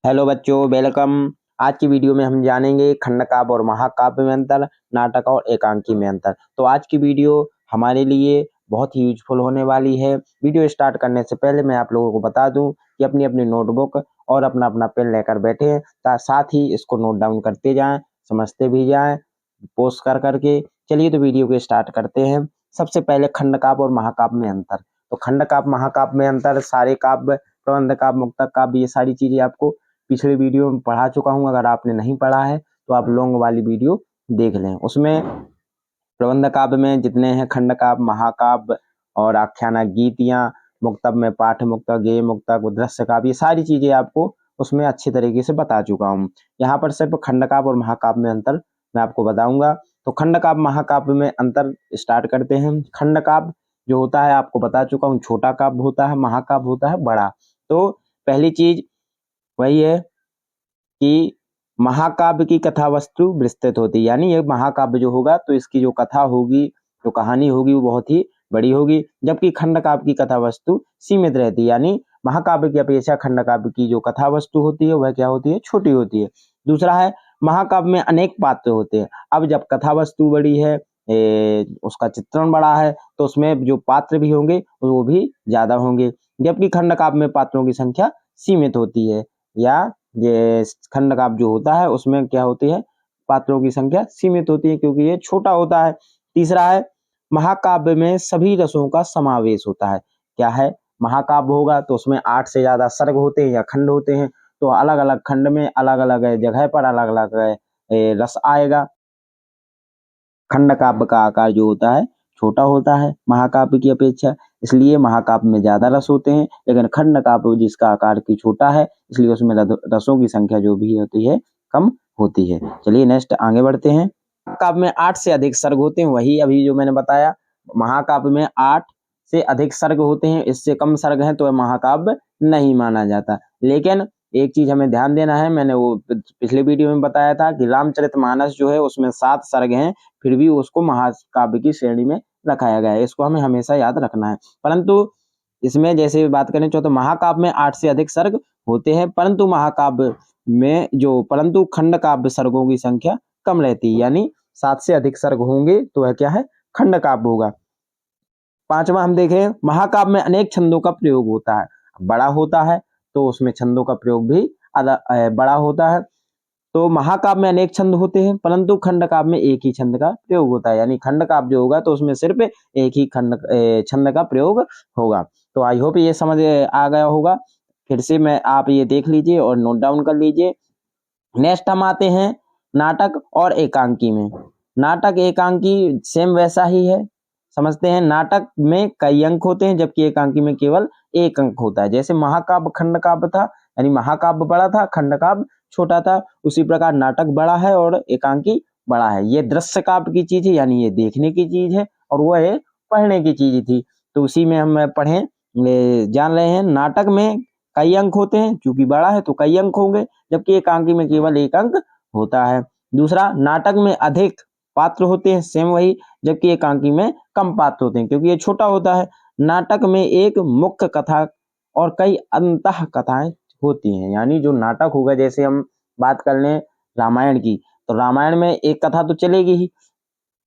Hello बच्चों, welcome. आज की वीडियो में हम जानेंगे खंडकाव्य और महाकाव्य में अंतर, नाटक और एकांकी में अंतर। तो आज की वीडियो हमारे लिए बहुत ही यूजफुल होने वाली है। वीडियो स्टार्ट करने से पहले मैं आप लोगों को बता दूं कि अपनी अपनी नोटबुक और अपना अपना पेन लेकर बैठे, साथ ही इसको नोट डाउन करते जाएं, समझते भी जाएं, पोस्ट कर करके। चलिए तो वीडियो को स्टार्ट करते हैं। सबसे पहले खंडकाव्य और महाकाव्य में अंतर। तो खंडकाव्य महाकाव्य में अंतर, सारे काव्य, प्रबंध काव्य, मुक्तक काव्य, ये सारी चीजें आपको पिछले वीडियो में पढ़ा चुका हूँ। अगर आपने नहीं पढ़ा है तो आप लॉन्ग वाली वीडियो देख लें। उसमें प्रबंध काव्य में जितने हैं खंड काव्य, महाकाव्य और आख्याना, गीतियां, मुक्तक में पाठ मुक्तक, गेय मुक्तक, दृश्य काव्य, ये सारी चीजें आपको उसमें अच्छी तरीके से बता चुका हूँ। यहाँ पर सिर्फ खंड काव्य और महाकाव्य में अंतर मैं आपको बताऊंगा। तो खंड काव्य महाकाव्य में अंतर स्टार्ट करते हैं। खंड काव्य जो होता है आपको बता चुका हूँ, छोटा काव्य होता है, महाकाव्य होता है बड़ा। तो पहली चीज वही है कि महाकाव्य की कथा वस्तु विस्तृत होती है, यानी ये महाकाव्य जो होगा तो इसकी जो कथा होगी, जो कहानी होगी, वो बहुत ही बड़ी होगी, जबकि खंड काव्य की कथा वस्तु सीमित रहती है। यानी महाकाव्य की अपेक्षा खंड काव्य की जो कथा वस्तु होती है वह क्या होती है, छोटी होती है। दूसरा है, महाकाव्य में अनेक पात्र होते हैं। अब जब कथा वस्तु बड़ी है, उसका चित्रण बड़ा है, तो उसमें जो पात्र भी होंगे वो भी ज्यादा होंगे, जबकि खंड काव्य में पात्रों की संख्या सीमित होती है। या ये खंड काव्य जो होता है उसमें क्या होती है, पात्रों की संख्या सीमित होती है, क्योंकि ये छोटा होता है। तीसरा है, महाकाव्य में सभी रसों का समावेश होता है। क्या है, महाकाव्य होगा तो उसमें 8 से ज्यादा सर्ग होते हैं या खंड होते हैं, तो अलग अलग खंड में अलग अलग जगह पर अलग अलग रस आएगा। खंड काव्य का आकार जो होता है छोटा होता है महाकाव्य की अपेक्षा, इसलिए महाकाव्य में ज्यादा रस होते हैं, लेकिन खंड काव्य जिसका आकार की छोटा है इसलिए उसमें रसों की संख्या जो भी होती है कम होती है। चलिए नेक्स्ट आगे बढ़ते हैं। महाकाव्य में 8 से अधिक सर्ग होते हैं, वही अभी जो मैंने बताया, महाकाव्य में 8 से अधिक सर्ग होते हैं, इससे कम सर्ग हैं तो वह महाकाव्य नहीं माना जाता। लेकिन एक चीज हमें ध्यान देना है, मैंने वो पिछले वीडियो में बताया था कि रामचरितमानस जो है उसमें 7 सर्ग हैं, फिर भी उसको महाकाव्य की श्रेणी में रखाया गया है। इसको हमें हमेशा याद रखना है। परंतु इसमें जैसे बात करें तो महाकाव्य में 8 से अधिक सर्ग होते हैं, परंतु खंड काव्य सर्गों की संख्या कम रहती है, यानी 7 से अधिक सर्ग होंगे तो वह क्या है, खंड काव्य होगा। पांचवा हम देखें, महाकाव्य में अनेक छंदों का प्रयोग होता है। बड़ा होता है तो उसमें छंदों का प्रयोग भी बड़ा होता है। तो महाकाव्य में अनेक छंद होते हैं, परंतु खंड काव्य में एक ही छंद का प्रयोग होता है, यानी खंड काव्य जो होगा तो उसमें सिर्फ एक ही छंद का प्रयोग होगा। तो आई होप ये समझ आ गया होगा। फिर से मैं आप ये देख लीजिए और नोट डाउन कर लीजिए। नेक्स्ट हम आते हैं नाटक और एकांकी में। नाटक एकांकी सेम वैसा ही है, समझते हैं। नाटक में कई अंक होते हैं जबकि एकांकी में केवल एक अंक होता है। जैसे महाकाव्य खंड काव्य था, यानी महाकाव्य बड़ा था, खंड काव्य छोटा था, उसी प्रकार नाटक बड़ा है और एकांकी बड़ा है। ये दृश्य काव्य की चीज है, यानी ये देखने की चीज है, और वह पढ़ने की चीज थी। तो उसी में हम पढ़ें जान रहे हैं, नाटक में कई अंक होते हैं, चूंकि बड़ा है तो कई अंक होंगे, जबकि एकांकी में केवल एक अंक होता है। दूसरा, नाटक में अधिक पात्र होते हैं, सेम वही, जबकि एकांकी में कम पात्र होते हैं, क्योंकि ये छोटा होता है। नाटक में एक मुख्य कथा और कई अंतः कथाएं होती हैं, यानी जो नाटक होगा, जैसे हम बात कर लें रामायण की, तो रामायण में एक कथा तो चलेगी ही,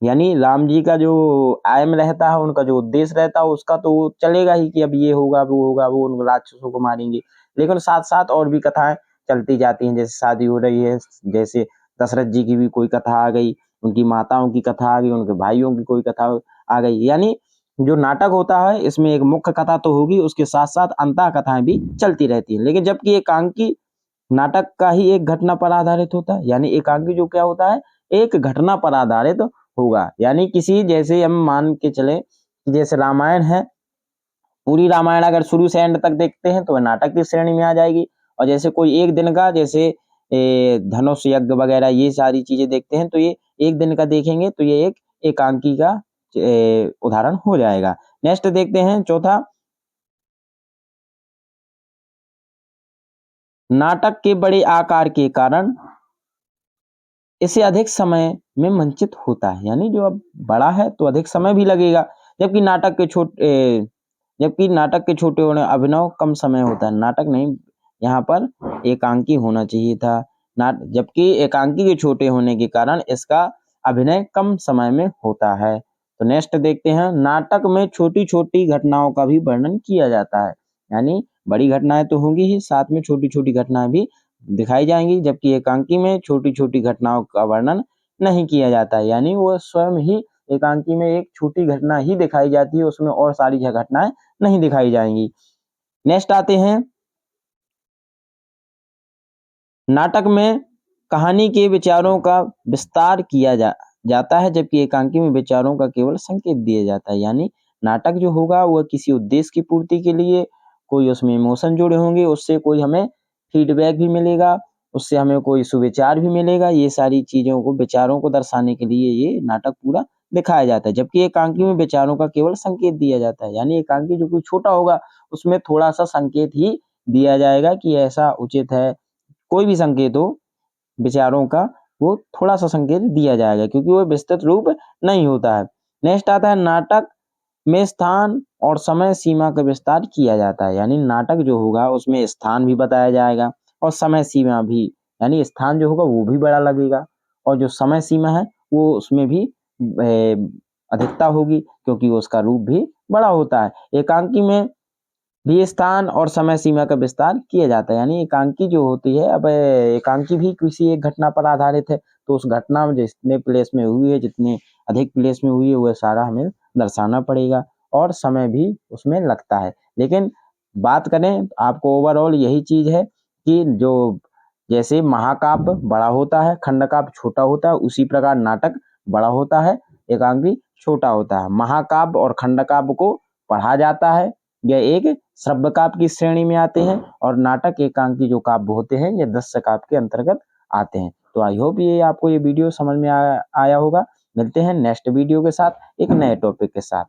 यानी राम जी का जो आयम रहता है, उनका जो उद्देश्य रहता है उसका तो चलेगा ही कि अब ये होगा वो होगा, वो उन राक्षसों को मारेंगे। लेकिन साथ साथ और भी कथाएं चलती जाती हैं, जैसे शादी हो रही है, जैसे दशरथ जी की भी कोई कथा आ गई, उनकी माताओं की कथा आ गई, उनके भाइयों की कोई कथा आ गई। यानी जो नाटक होता है इसमें एक मुख्य कथा तो होगी, उसके साथ साथ अंतः कथाएं भी चलती रहती हैं। लेकिन जबकि एकांकी नाटक का ही एक घटना पर आधारित होता है, यानी एकांकी जो क्या होता है, एक घटना पर आधारित होगा। यानी किसी, जैसे हम मान के चले कि जैसे रामायण है, पूरी रामायण अगर शुरू से एंड तक देखते हैं तो वह नाटक की श्रेणी में आ जाएगी। और जैसे कोई एक दिन का, जैसे धनुष यज्ञ वगैरह ये सारी चीजें देखते हैं, तो ये एक दिन का देखेंगे तो ये एक एकांकी का उदाहरण हो जाएगा। नेक्स्ट देखते हैं चौथा, नाटक के बड़े आकार के कारण इसे अधिक समय में मंचित होता है, यानी जो अब बड़ा है तो अधिक समय भी लगेगा, जबकि नाटक के छोटे होने अभिनव कम समय होता है। नाटक नहीं, यहाँ पर एकांकी होना चाहिए था, जबकि एकांकी के छोटे होने के कारण इसका अभिनय कम समय में होता है। तो नेक्स्ट देखते हैं, नाटक में छोटी छोटी घटनाओं का भी वर्णन किया जाता है, यानी बड़ी घटनाएं तो होंगी ही, साथ में छोटी छोटी घटनाएं भी दिखाई जाएंगी, जबकि एकांकी में छोटी छोटी घटनाओं का वर्णन नहीं किया जाता है, यानी वो स्वयं ही एकांकी में एक छोटी घटना ही दिखाई जाती है, उसमें और सारी घटनाएं नहीं दिखाई जाएंगी। नेक्स्ट आते हैं, नाटक में कहानी के विचारों का विस्तार किया जाता है, जबकि एकांकी में विचारों का केवल संकेत दिया जाता है, यानी नाटक जो होगा वह किसी उद्देश्य की पूर्ति के लिए, कोई उसमें इमोशन जुड़े होंगे, उससे कोई हमें फीडबैक भी मिलेगा, उससे हमें कोई सुविचार भी मिलेगा, ये सारी चीजों को, विचारों को दर्शाने के लिए ये नाटक पूरा दिखाया जाता है, जबकि एकांकी में विचारों का केवल संकेत दिया जाता है, यानी एकांकी जो कोई छोटा होगा उसमें थोड़ा सा संकेत ही दिया जाएगा कि ऐसा उचित है, कोई भी संकेत हो विचारों का, वो थोड़ा सा संकेत दिया जाएगा, क्योंकि वो विस्तृत रूप नहीं होता है। नेक्स्ट आता है, नाटक में स्थान और समय सीमा का विस्तार किया जाता है, यानी नाटक जो होगा उसमें स्थान भी बताया जाएगा और समय सीमा भी, यानी स्थान जो होगा वो भी बड़ा लगेगा और जो समय सीमा है वो उसमें भी अधिकता होगी, क्योंकि उसका रूप भी बड़ा होता है। एकांकी में भी स्थान और समय सीमा का विस्तार किया जाता है, यानी एकांकी जो होती है, अब एकांकी भी किसी एक घटना पर आधारित है, तो उस घटना में जितने प्लेस में हुई है, जितने अधिक प्लेस में हुई है, वह सारा हमें दर्शाना पड़ेगा और समय भी उसमें लगता है। लेकिन बात करें आपको ओवरऑल यही चीज है कि जो जैसे महाकाव्य बड़ा होता है, खंडकाव्य छोटा होता है, उसी प्रकार नाटक बड़ा होता है, एकांकी छोटा होता है। महाकाव्य और खंडकाव्य को पढ़ा जाता है, यह एक श्रव्य काव्य की श्रेणी में आते हैं, और नाटक एकांकी जो काव्य होते हैं ये दृश्य काव्य के अंतर्गत आते हैं। तो आई होप ये आपको ये वीडियो समझ में आया होगा। मिलते हैं नेक्स्ट वीडियो के साथ एक नए टॉपिक के साथ।